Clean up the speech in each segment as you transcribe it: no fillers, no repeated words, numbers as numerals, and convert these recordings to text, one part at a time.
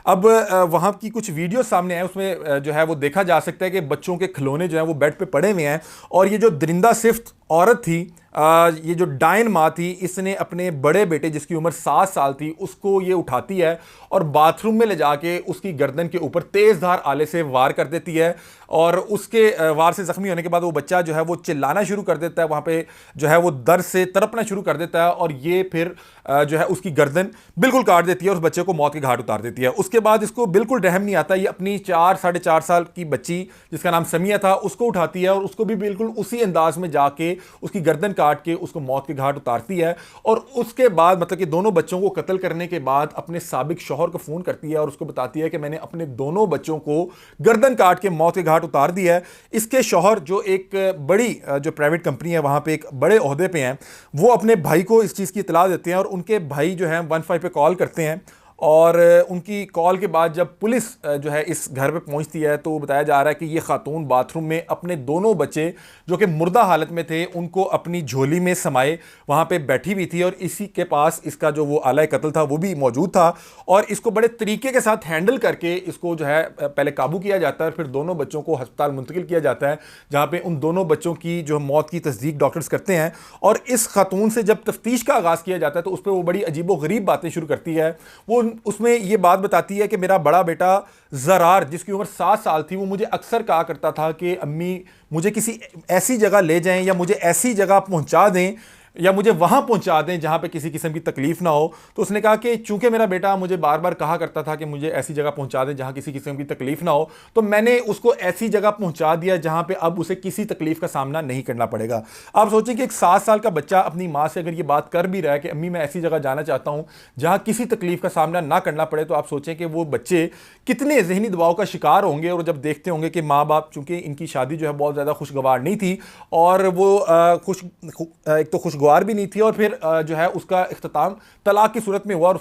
अब वहाँ की कुछ वीडियो सामने आए, उसमें जो है वो देखा जा सकता है कि बच्चों के खिलौने जो हैं वो बेड पे पड़े हुए हैं, और ये जो दरिंदा सिफ्त औरत थी, ये जो डायन माँ थी, इसने अपने बड़े बेटे जिसकी उम्र 7 साल थी उसको ये उठाती है और बाथरूम में ले जाके उसकी गर्दन के ऊपर तेज़धार आले से वार कर देती है, और उसके वार से ज़ख्मी होने के बाद वो बच्चा जो है वो चिल्लाना शुरू कर देता है, वहाँ पे जो है वो दर्द से तड़पना शुरू कर देता है, और ये फिर जो है उसकी गर्दन बिल्कुल काट देती है और उस बच्चे को मौत के घाट उतार देती है। उसके बाद इसको बिल्कुल रहम नहीं आता, ये अपनी 4-4.5 साल की बच्ची जिसका नाम समिया था उसको उठाती है और उसको भी बिल्कुल उसी अंदाज में जाके उसकी गर्दन काट के उसको मौत के घाट उतारती है। और उसके बाद मतलब कि दोनों बच्चों को कत्ल करने के बाद अपने साबिक शौहर को फ़ोन करती है और उसको बताती है कि मैंने अपने दोनों बच्चों को गर्दन काट के मौत के घाट उतार दिया है। इसके शौहर जो एक बड़ी जो प्राइवेट कंपनी है वहाँ पे एक बड़े ओहदे पे हैं, वो अपने भाई को इस चीज़ की इत्तला देते हैं और उनके भाई जो हैं 15 पे कॉल करते हैं, और उनकी कॉल के बाद जब पुलिस जो है इस घर पे पहुंचती है तो बताया जा रहा है कि ये खातून बाथरूम में अपने दोनों बच्चे जो कि मुर्दा हालत में थे उनको अपनी झोली में समाए वहाँ पे बैठी हुई थी, और इसी के पास इसका जो वो आला कत्ल था वो भी मौजूद था, और इसको बड़े तरीके के साथ हैंडल करके इसको जो है पहले काबू किया जाता है, फिर दोनों बच्चों को अस्पताल मुंतकिल किया जाता है जहाँ पर उन दोनों बच्चों की जो मौत की तस्दीक डॉक्टर्स करते हैं। और इस खातून से जब तफ्तीश का आगाज़ किया जाता है तो उस पर वो बड़ी अजीबो गरीब बातें शुरू करती है। वो उसमें ये बात बताती है कि मेरा बड़ा बेटा ज़रार जिसकी उम्र 7 साल थी वो मुझे अक्सर कहा करता था कि अम्मी मुझे किसी ऐसी जगह ले जाएं या मुझे ऐसी जगह पहुंचा दें या मुझे वहां पहुंचा दें जहां पे किसी किस्म की तकलीफ ना हो। तो उसने कहा कि चूंकि मेरा बेटा मुझे बार बार कहा करता था कि मुझे ऐसी जगह पहुंचा दें जहां किसी किस्म की तकलीफ ना हो, तो मैंने उसको ऐसी जगह पहुंचा दिया जहां पे अब उसे किसी तकलीफ का सामना नहीं करना पड़ेगा। आप सोचें कि एक 7 साल का बच्चा अपनी माँ से अगर ये बात कर भी रहा है कि अम्मी मैं ऐसी जगह जाना चाहता हूँ जहां किसी तकलीफ का सामना ना करना पड़े, तो आप सोचें कि वो बच्चे कितने जहनी दबाव का शिकार होंगे। और जब देखते होंगे कि माँ बाप, चूंकि इनकी शादी जो है बहुत ज़्यादा खुशगवार नहीं थी और वो एक तो खुशगवार भी नहीं थी, और फिर जो है उसका इख्तिताम तलाक की सूरत में हुआ, और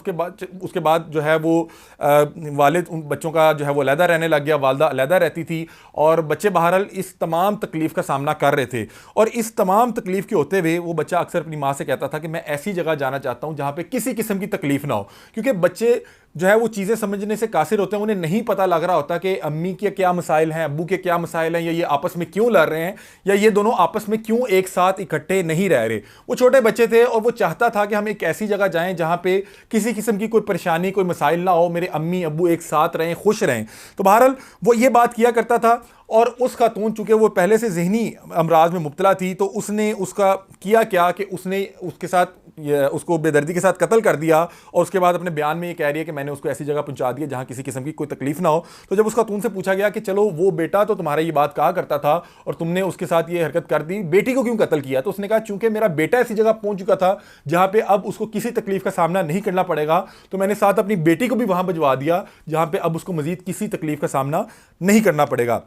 उसके बाद जो है वो वालिद उन बच्चों का जो है वो अलहदा रहने लग गया, वालदा अलहदा रहती थी, और बच्चे बहरहाल इस तमाम तकलीफ का सामना कर रहे थे। और इस तमाम तकलीफ के होते हुए वो बच्चा अक्सर अपनी माँ से कहता था कि मैं ऐसी जगह जाना चाहता हूँ जहाँ पे किसी किस्म की तकलीफ ना हो, क्योंकि बच्चे जो है वो चीज़ें समझने से कासिर होते हैं, उन्हें नहीं पता लग रहा होता कि अम्मी के क्या मसाइल हैं, अब्बू के क्या मसाइल हैं, या ये आपस में क्यों लड़ रहे हैं, या ये दोनों आपस में क्यों एक साथ इकट्ठे नहीं रह रहे। वो छोटे बच्चे थे और वो चाहता था कि हम एक ऐसी जगह जाएं जहां पे किसी किस्म की कोई परेशानी, कोई मसाइल ना हो, मेरे अम्मी अब्बू एक साथ रहें, खुश रहें। तो बहरहाल वो ये बात किया करता था। और उस खातून चूंकि वो पहले से जहनी अमराज में मुब्तला थी, तो उसने उसका किया क्या कि उसने उसके साथ उसको बेदर्दी के साथ कत्ल कर दिया, और उसके बाद अपने बयान में ये कह रही है कि मैंने उसको ऐसी जगह पहुंचा दिया जहां किसी किस्म की कोई तकलीफ ना हो। तो जब उस खातून से पूछा गया कि चलो वो बेटा तो तुम्हारा ये बात कहा करता था और तुमने उसके साथ ये हरकत कर दी, बेटी को क्यों कत्ल किया? तो उसने कहा चूंकि मेरा बेटा ऐसी जगह पहुंच चुका था जहां पे अब उसको किसी तकलीफ का सामना नहीं करना पड़ेगा, तो मैंने साथ अपनी बेटी को भी वहां भिजवा दिया जहां पे अब उसको मजीद किसी तकलीफ का सामना नहीं करना पड़ेगा।